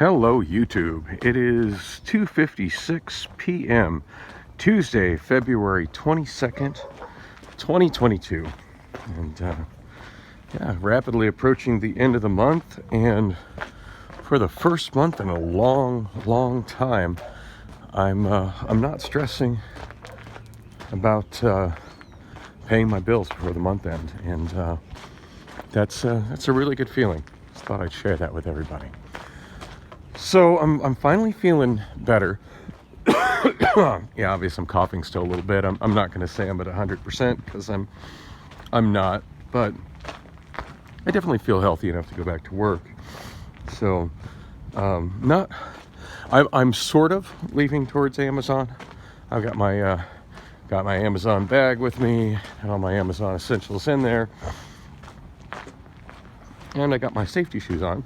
Hello YouTube. It is 2:56 p.m. Tuesday, February 22nd, 2022. And yeah, rapidly approaching the end of the month, and for the first month in a long time, I'm not stressing about paying my bills before the month end, and that's a really good feeling. Just thought I'd share that with everybody. So I'm finally feeling better. Yeah, obviously I'm coughing still a little bit. I'm not going to say I'm at 100% because I'm not, but I definitely feel healthy enough to go back to work. So I'm sort of leaving towards Amazon. I've got my Amazon bag with me and all my Amazon essentials in there, and I got my safety shoes on.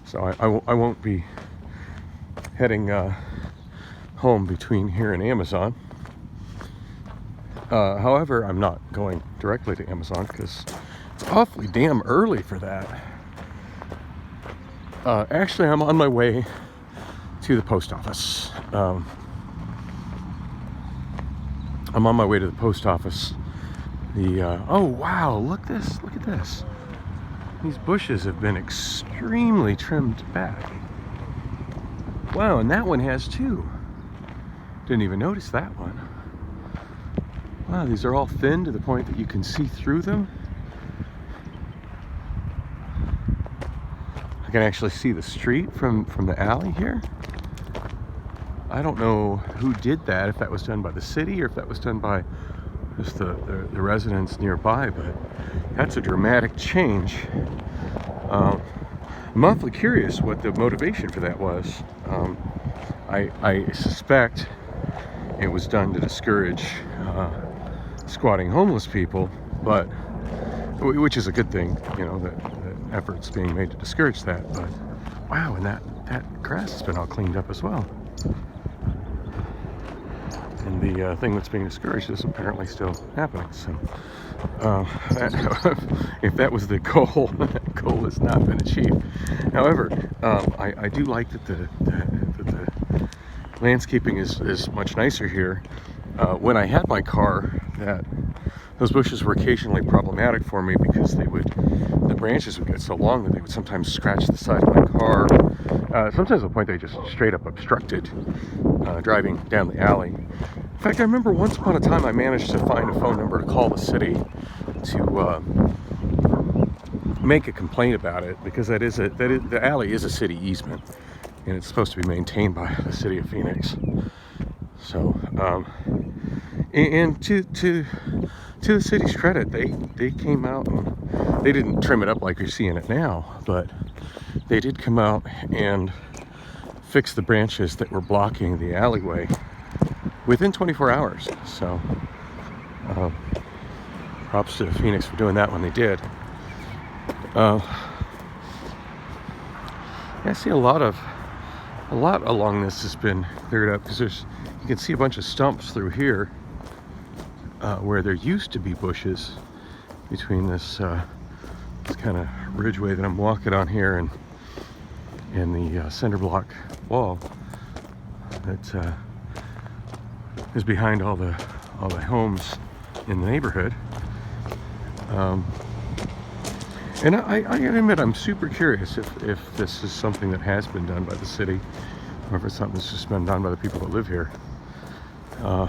So I won't be heading home between here and Amazon. However, I'm not going directly to Amazon because it's awfully damn early for that. Actually, I'm on my way to the post office. I'm on my way to the post office. Oh wow, look at this. These bushes have been extremely trimmed back. Wow, and that one has too. Didn't even notice that one. Wow, these are all thin to the point that you can see through them. I can actually see the street from the alley here. I don't know who did that, if that was done by the city or if that was done by just the residents nearby, but that's a dramatic change. I'm awfully curious what the motivation for that was. I suspect it was done to discourage squatting homeless people, but which is a good thing, you know, that efforts being made to discourage that. But wow, and that grass has been all cleaned up as well. And the thing that's being discouraged is apparently still happening. So if that was the goal, that goal has not been achieved. However, I do like that the landscaping is much nicer here. When I had my car, those bushes were occasionally problematic for me because the branches would get so long that they would sometimes scratch the side of my car. Sometimes to the point they just straight up obstructed driving down the alley. In fact, I remember once upon a time I managed to find a phone number to call the city to make a complaint about it, because the alley is a city easement, and it's supposed to be maintained by the city of Phoenix. So, and to the city's credit, they came out and they didn't trim it up like you're seeing it now, but they did come out and fix the branches that were blocking the alleyway within 24 hours. So, props to Phoenix for doing that when they did. I see a lot along this has been cleared up, because you can see a bunch of stumps through here where there used to be bushes between this kind of ridgeway that I'm walking on here and the center block wall that is behind all the homes in the neighborhood. And I gotta admit, I'm super curious if this is something that has been done by the city, or if it's something that's just been done by the people that live here. I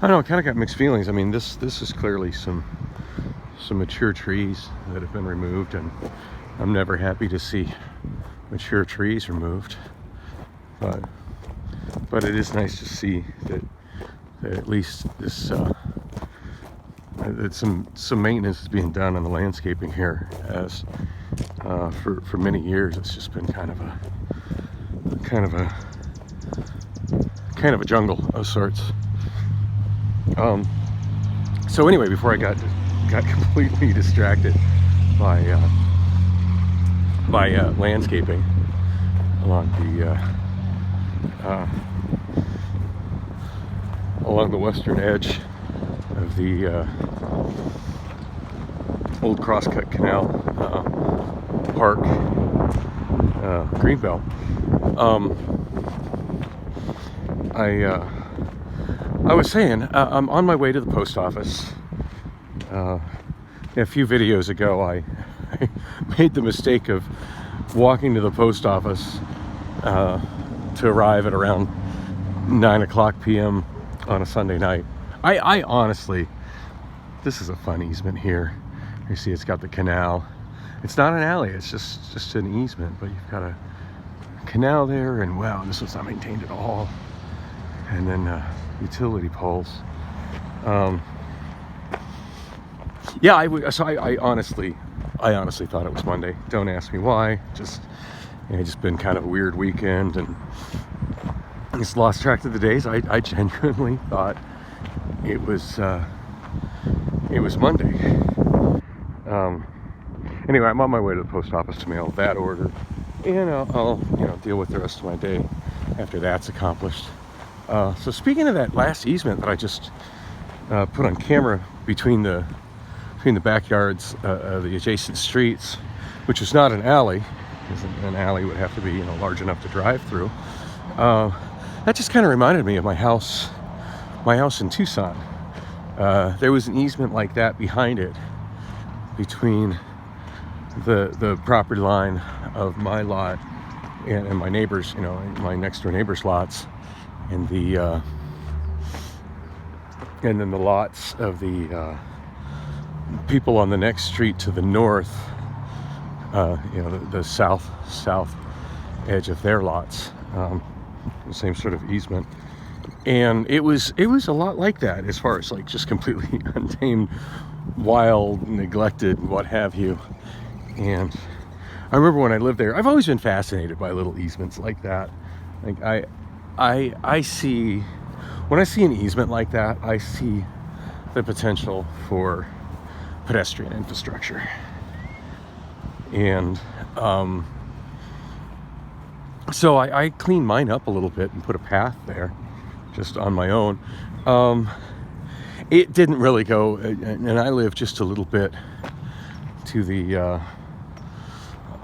don't know, I kind of got mixed feelings. I mean, this is clearly some mature trees that have been removed, and I'm never happy to see mature trees removed. But it is nice to see that at least this that some maintenance is being done on the landscaping here, as for many years it's just been kind of a jungle of sorts. So anyway, before I got completely distracted by landscaping along the western edge of the Old Crosscut Canal Park, Greenbelt. I was saying, I'm on my way to the post office. A few videos ago, I made the mistake of walking to the post office to arrive at around 9 p.m. on a Sunday night. I honestly, this is a fun easement here. You see, it's got the canal. It's not an alley, it's just an easement, but you've got a canal there, and wow, this one's not maintained at all. And then utility poles. Yeah, I honestly thought it was Monday. Don't ask me why. Just been kind of a weird weekend, and just lost track of the days. I genuinely thought it was Monday. Anyway, I'm on my way to the post office to mail that order, and I'll deal with the rest of my day after that's accomplished. So speaking of that last easement that I just put on camera between the backyards of the adjacent streets, which is not an alley, because an alley would have to be large enough to drive through. That just kind of reminded me of my house in Tucson. There was an easement like that behind it, between the property line of my lot and my neighbors, my next door neighbors' lots, and then the lots of the people on the next street to the north, the south edge of their lots, the same sort of easement. And it was a lot like that, as far as like just completely untamed, wild, neglected, what have you. And I remember when I lived there, I've always been fascinated by little easements like that. Like I see, when I see an easement like that, I see the potential for pedestrian infrastructure. And so I cleaned mine up a little bit and put a path there, just on my own. It didn't really go, and I live just a little bit to the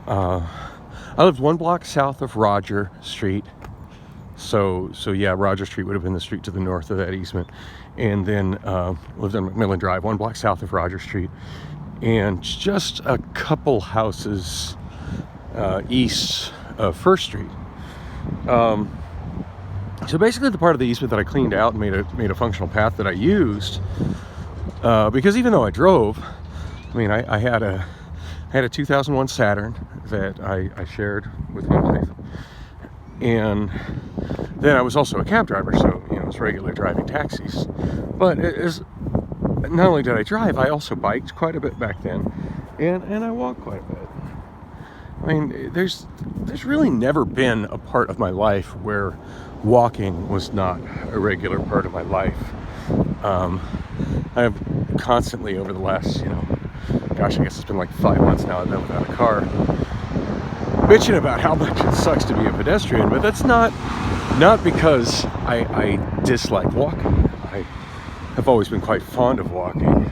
I lived 1 block south of Roger Street. So yeah, Roger Street would have been the street to the north of that easement. And then lived on McMillan Drive, 1 block south of Roger Street. And just a couple houses east of First Street. So basically the part of the easement that I cleaned out and made a functional path that I used, because even though I drove, I mean, I had a 2001 Saturn that I shared with my wife, and then I was also a cab driver, so it was regular driving taxis. But not only did I drive, I also biked quite a bit back then, and I walked quite a bit. I mean, there's really never been a part of my life where walking was not a regular part of my life. I have constantly, over the last, gosh, I guess it's been like 5 months now I've been without a car, bitching about how much it sucks to be a pedestrian. But that's not because I dislike walking. I have always been quite fond of walking.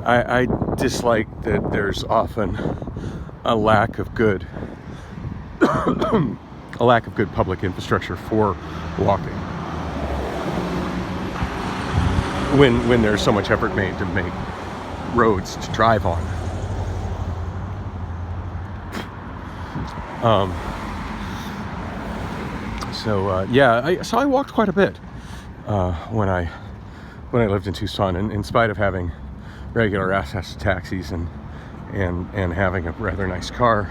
I dislike that there's often a lack of good public infrastructure for walking, when there's so much effort made to make roads to drive on. So I walked quite a bit when I lived in Tucson, and in spite of having regular access to taxis and having a rather nice car.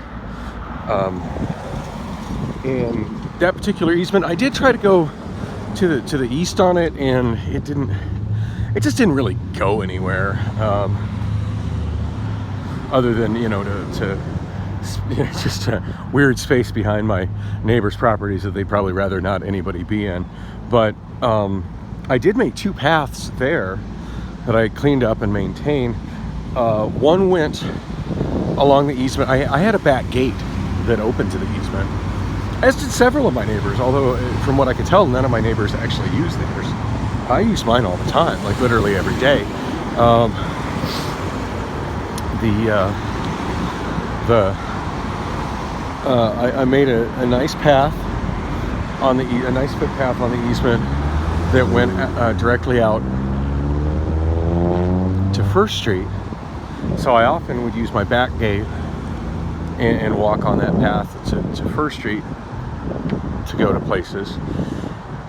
And that particular easement, I did try to go to the east on it, and it just didn't really go anywhere, other than just a weird space behind my neighbors' properties that they'd probably rather not anybody be in. But I did make 2 paths there that I cleaned up and maintained. One went along the easement. I had a back gate that opened to the easement, as did several of my neighbors, although from what I could tell, none of my neighbors actually use theirs. I use mine all the time, like literally every day. I made a nice path on a nice footpath on the easement that went directly out to First Street. So I often would use my back gate and walk on that path to First Street to go to places.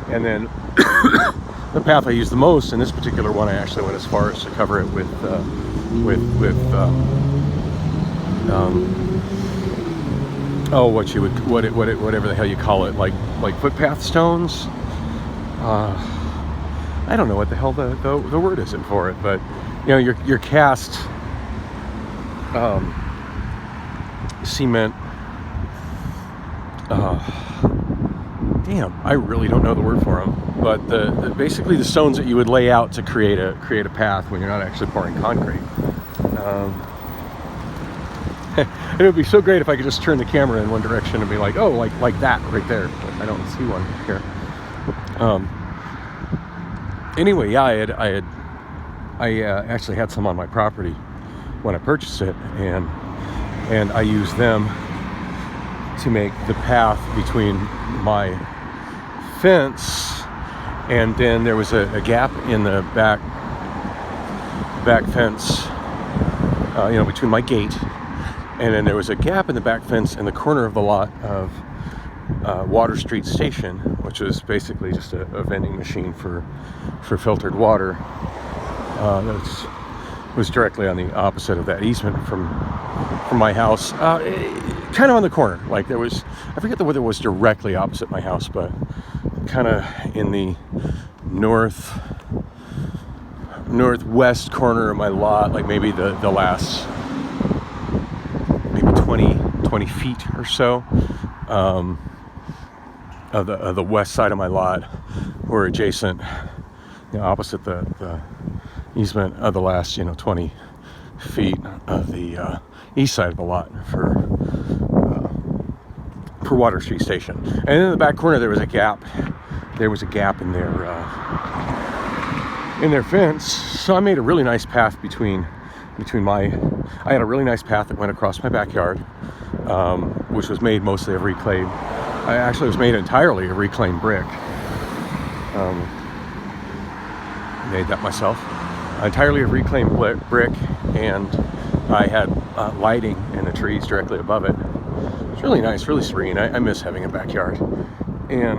And then the path I use the most, in this particular one, I actually went as far as to cover it with whatever the hell you call it, like footpath stones. I don't know what the hell the word is for it, but you know, your cast cement. Damn, I really don't know the word for them, but basically the stones that you would lay out to create a path when you're not actually pouring concrete. It would be so great if I could just turn the camera in one direction and be like, oh, like that right there. But I don't see one here. Anyway, yeah, I actually had some on my property when I purchased it, and I used them to make the path between my fence, and then there was a gap in the back fence, between my gate, and then there was a gap in the back fence in the corner of the lot of Water Street Station, which was basically just a vending machine for filtered water. That was directly on the opposite of that easement from my house, kind of on the corner. Like I forget whether it was directly opposite my house, but kind of in the northwest corner of my lot, like maybe the last maybe 20 feet or so of the west side of my lot were adjacent, opposite the easement of the last 20 feet of the east side of the lot for Water Street Station. And in the back corner there was a gap. There was a gap in their fence. So I made a really nice path between I had a really nice path that went across my backyard, which was made mostly of reclaimed. It was made entirely of reclaimed brick. Made that myself. Entirely of reclaimed brick, and I had lighting in the trees directly above it. It's really nice, really serene. I miss having a backyard. And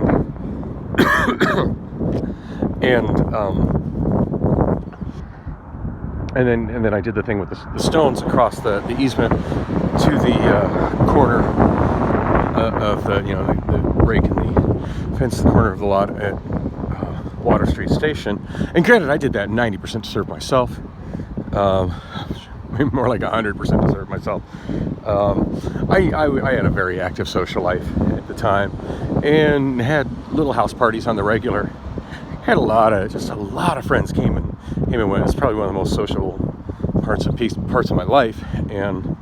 and then I did the thing with the stones across the easement to the corner of the break in the fence in the corner of the lot at Water Street Station. And granted, I did that 90% to serve myself. More like 100% to serve myself. I had a very active social life at the time, and had little house parties on the regular. Had a lot of friends came and went. It's probably one of the most sociable parts of my life, and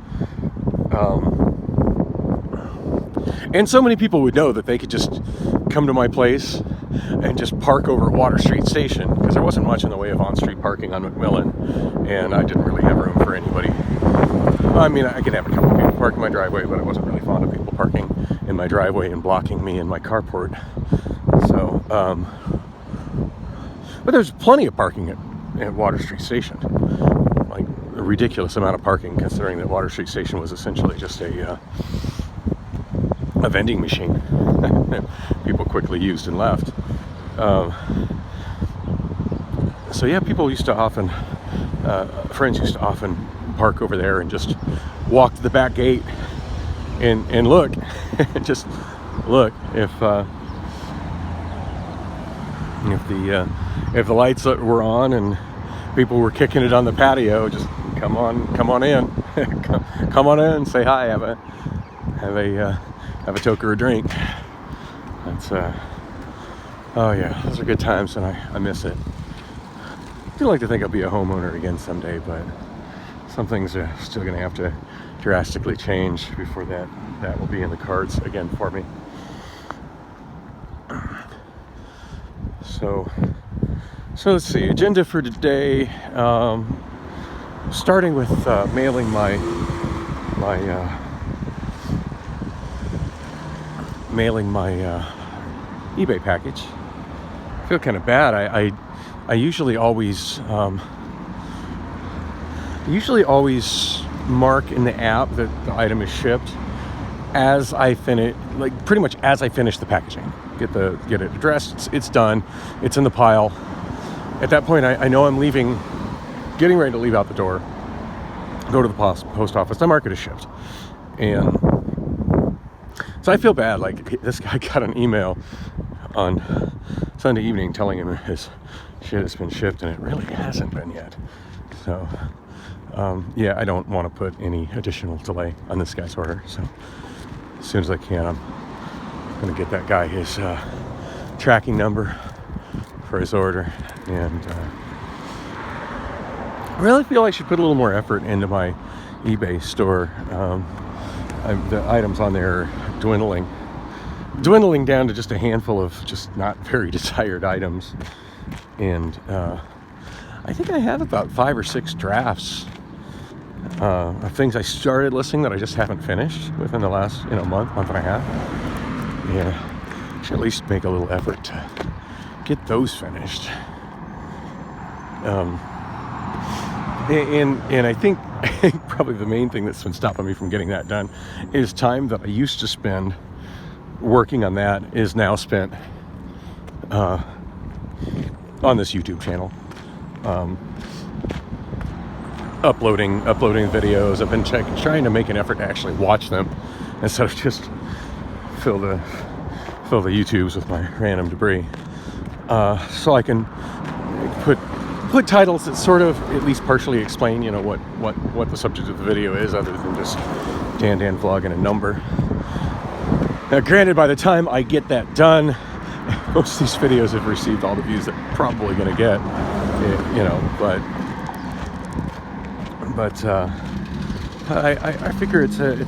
so many people would know that they could just come to my place and just park over at Water Street Station, because there wasn't much in the way of on-street parking on McMillan, and I didn't really have room for anybody. I mean, I could have a couple of people park in my driveway, but I wasn't really fond of people parking in my driveway and blocking me in my carport. So, but there's plenty of parking at Water Street Station. Like, a ridiculous amount of parking, considering that Water Street Station was essentially just a vending machine that people quickly used and left. So yeah, friends used to often park over there and just walk to the back gate and look, just look if the lights were on and people were kicking it on the patio. Just come on in, come on in and say hi. Have a toke or a drink. That's oh yeah, those are good times, and I miss it. I do like to think I'll be a homeowner again someday, but some things are still going to have to drastically change before that will be in the cards again for me. So let's see, agenda for today, starting with mailing my mailing my eBay package. I feel kind of bad. I usually always mark in the app that the item is shipped as I finish, like pretty much as I finish the packaging. Get it addressed. It's done. It's in the pile. At that point, I know I'm leaving, getting ready to leave out the door, go to the post office. I mark it as shipped, and so I feel bad. Like, this guy got an email on Sunday evening telling him his shit has been shipped, and it really hasn't been yet. So, yeah, I don't want to put any additional delay on this guy's order. So, as soon as I can, I'm going to get that guy his tracking number for his order. And I really feel I should put a little more effort into my eBay store. The items on there are dwindling down to just a handful of just not very desired items. And I think I have about 5 or 6 drafts of things I started listing that I just haven't finished within the last month and a half. Yeah, I should at least make a little effort to get those finished. And I think probably the main thing that's been stopping me from getting that done is time that I used to spend working on that is now spent on this YouTube channel, uploading videos. I've been trying to make an effort to actually watch them instead of just fill the YouTubes with my random debris, so I can put titles that sort of at least partially explain, what the subject of the video is, other than just Dan vlog and a number. Now, granted, by the time I get that done, most of these videos have received all the views that I'm probably going to get, but I figure it's an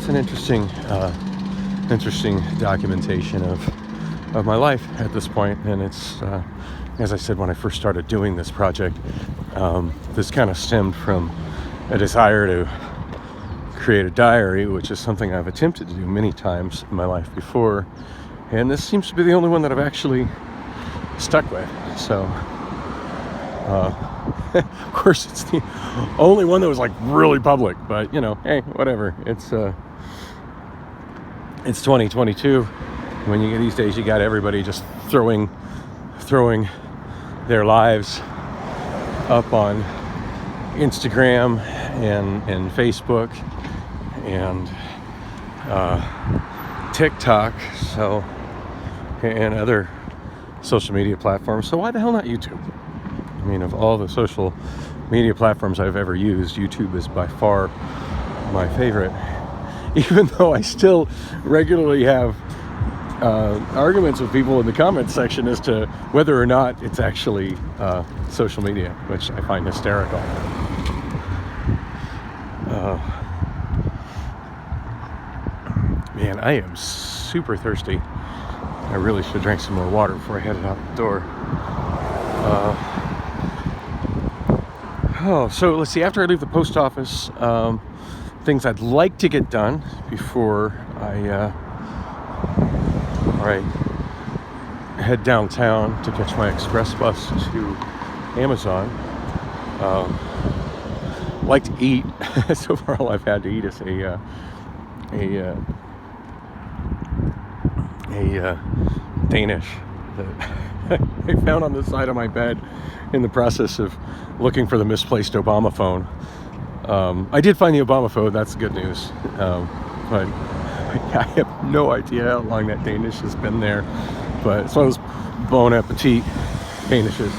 interesting documentation of my life at this point, and it's as I said when I first started doing this project, this kind of stemmed from a desire to create a diary, which is something I've attempted to do many times in my life before, and this seems to be the only one that I've actually stuck with. So of course it's the only one that was like really public, but hey, whatever. It's 2022. When you get these days, you got everybody just throwing their lives up on Instagram and Facebook and TikTok, and other social media platforms. So why the hell not YouTube? I mean, of all the social media platforms I've ever used, YouTube is by far my favorite, even though I still regularly have arguments with people in the comments section as to whether or not it's actually social media, which I find hysterical. Man, I am super thirsty. I really should drink some more water before I headed out the door. So let's see. After I leave the post office, things I'd like to get done before I head downtown to catch my express bus to Amazon. Like to eat. So far, all I've had to eat is a Danish that I found on the side of my bed in the process of looking for the misplaced Obama phone. I did find the Obama phone. That's good news. But I have no idea how long that Danish has been there. But it's one of those Bon Appetit Danishes.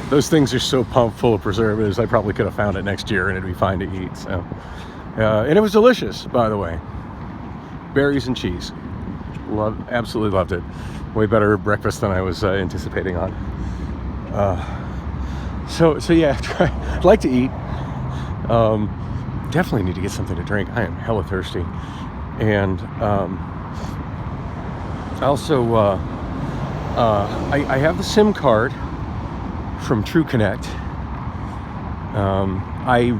Those things are so pumped full of preservatives, I probably could have found it next year and it'd be fine to eat. So, and it was delicious, by the way. Berries and cheese. Absolutely loved it. Way better breakfast than I was anticipating on. So yeah, I'd like to eat. Definitely need to get something to drink. I am hella thirsty. And also, I have the SIM card from TrueConnect. I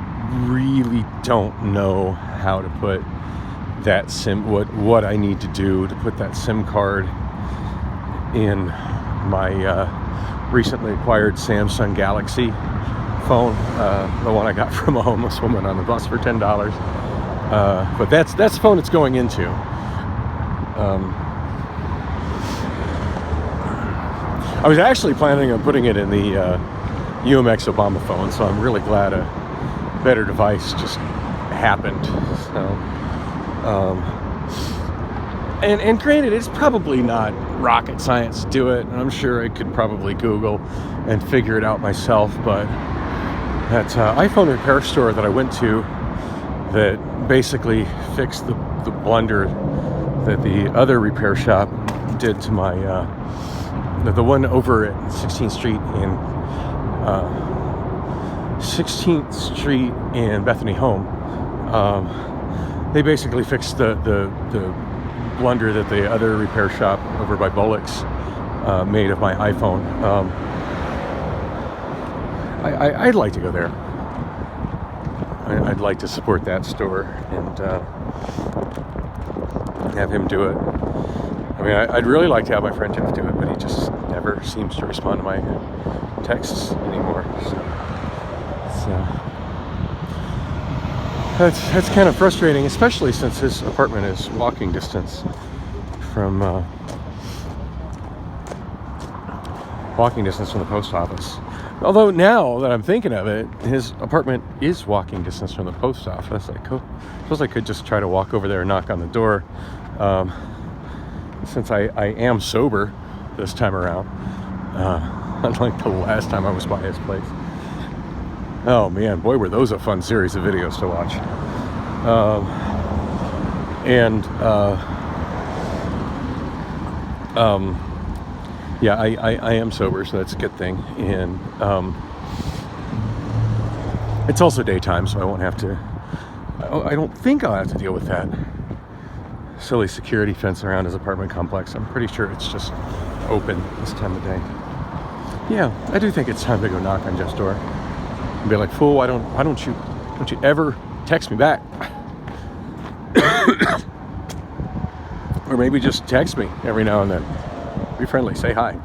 really don't know how to put that SIM, what I need to do to put that SIM card in my recently acquired Samsung Galaxy phone, the one I got from a homeless woman on the bus for $10. But that's the phone it's going into. I was actually planning on putting it in the UMX Obama phone, so I'm really glad a better device just happened. So, and granted, it's probably not rocket science to do it, and I'm sure I could probably Google and figure it out myself, but that iPhone repair store that I went to that basically fixed the blunder that the other repair shop did to my the one over at 16th Street in Bethany Home. They basically fixed the blunder that the other repair shop over by Bullock's made of my iPhone. I'd like to go there. I'd like to support that store and have him do it. I mean, I'd really like to have my friend Jeff do it, but he just never seems to respond to my texts anymore. So that's kind of frustrating, especially since his apartment is walking distance from the post office. Although now that I'm thinking of it, his apartment is walking distance from the post office. I suppose I could just try to walk over there and knock on the door. Since I am sober this time around, unlike the last time I was by his place. Oh man, boy, were those a fun series of videos to watch. Yeah, I am sober, so that's a good thing. And it's also daytime, so I won't have to. I don't think I'll have to deal with that silly security fence around his apartment complex. I'm pretty sure it's just open this time of day. Yeah, I do think it's time to go knock on Jeff's door and be like, "Fool, why don't you ever text me back?" Or maybe just text me every now and then. Be friendly, say hi.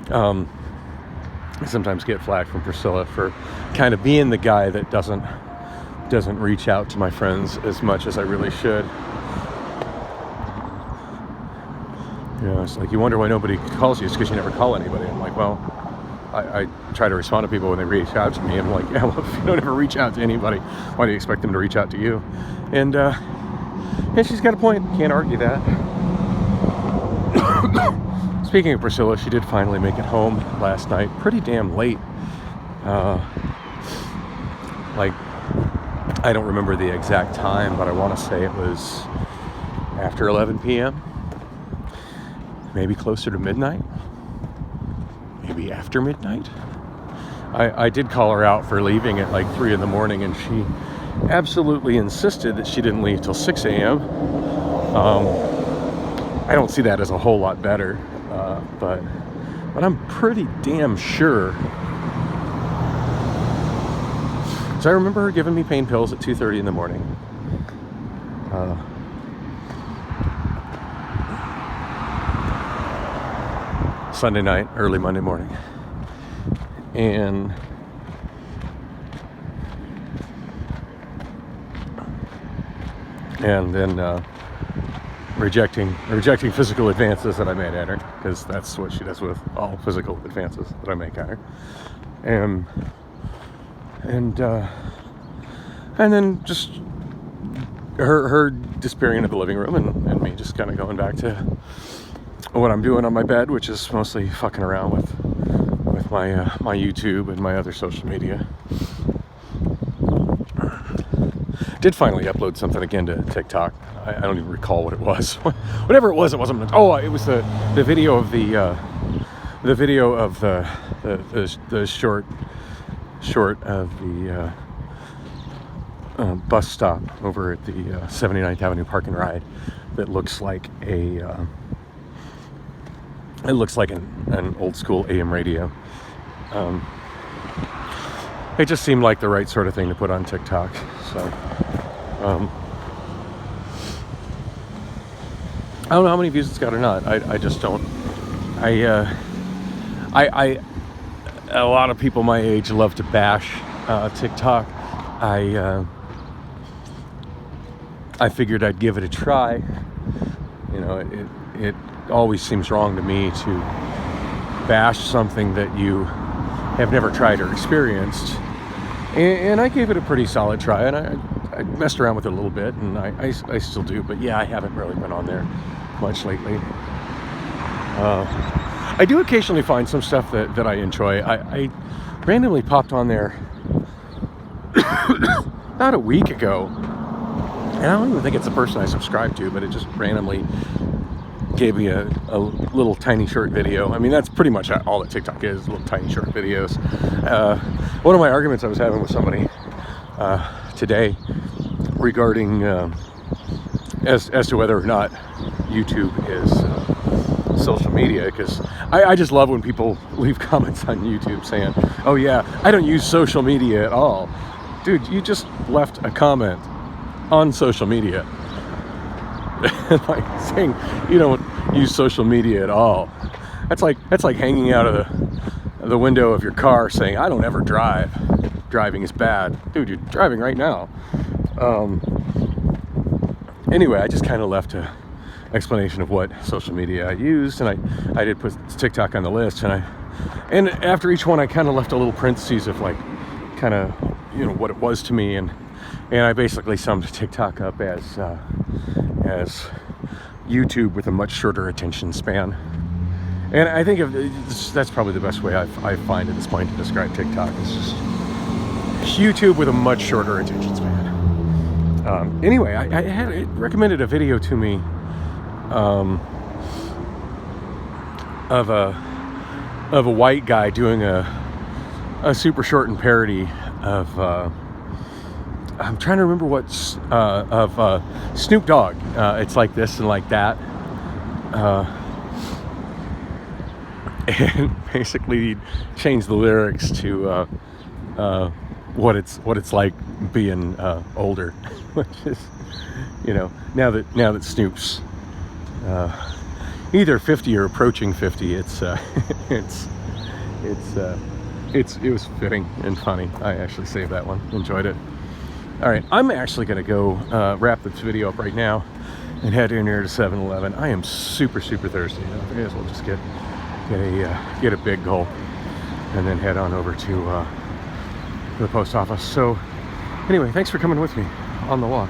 I sometimes get flack from Priscilla for kind of being the guy that doesn't reach out to my friends as much as I really should. You know, it's like, you wonder why nobody calls you. It's because you never call anybody. I'm like, well, I try to respond to people when they reach out to me. I'm like, yeah, well, if you don't ever reach out to anybody, why do you expect them to reach out to you? And she's got a point. Can't argue that. Speaking of Priscilla, she did finally make it home last night. Pretty damn late. Like, I don't remember the exact time, but I want to say it was after 11 p.m. Maybe closer to midnight. Maybe after midnight. I did call her out for leaving at like 3 in the morning, and she absolutely insisted that she didn't leave till 6 a.m. I don't see that as a whole lot better, but I'm pretty damn sure. So I remember her giving me pain pills at 2:30 in the morning. Sunday night, early Monday morning. And then rejecting physical advances that I made at her, because that's what she does with all physical advances that I make at her. And then just her disappearing into the living room, and me just kind of going back to what I'm doing on my bed, which is mostly fucking around with my YouTube and my other social media. Did finally upload something again to TikTok. I don't even recall what it was. Whatever it was, it wasn't. Oh, it was the video of the short of the bus stop over at the 79th Avenue Park and Ride that looks like an old school AM radio. it just seemed like the right sort of thing to put on TikTok. So I don't know how many views it's got or not. I just don't. I a lot of people my age love to bash TikTok. I figured I'd give it a try. You know, it always seems wrong to me to bash something that you have never tried or experienced. And I gave it a pretty solid try, and I messed around with it a little bit, and I still do. But yeah, I haven't really been on there much lately. I do occasionally find some stuff that I enjoy. I randomly popped on there about a week ago, and I don't even think it's the person I subscribed to, but it just randomly gave me a little tiny short video. I mean, that's pretty much all that TikTok is, little tiny short videos. One of my arguments I was having with somebody today regarding as to whether or not YouTube is social media, because I just love when people leave comments on YouTube saying, oh yeah, I don't use social media at all. Dude, you just left a comment on social media like saying you don't use social media at all. That's like hanging out of the window of your car saying, I don't ever drive. Driving is bad. Dude, you're driving right now. Anyway, I just kind of left a explanation of what social media I used, and I did put TikTok on the list, and after each one I kind of left a little parentheses of like kind of, you know, what it was to me, and I basically summed TikTok up as YouTube with a much shorter attention span. And I think that's probably the best way I find at this point to describe TikTok. It's just YouTube with a much shorter attention span. Anyway, it recommended a video to me of a white guy doing a super shortened parody of I'm trying to remember what's of Snoop Dogg. It's like this and like that, and basically changed the lyrics to what it's like being older, which is, you know, now that Snoop's either 50 or approaching 50, it was fitting and funny. I actually saved that one, enjoyed it. All right, I'm actually gonna go wrap this video up right now and head in here to 7-Eleven. I am super thirsty. I may as well just get a big gulp and then head on over to the post office. So anyway, thanks for coming with me on the walk.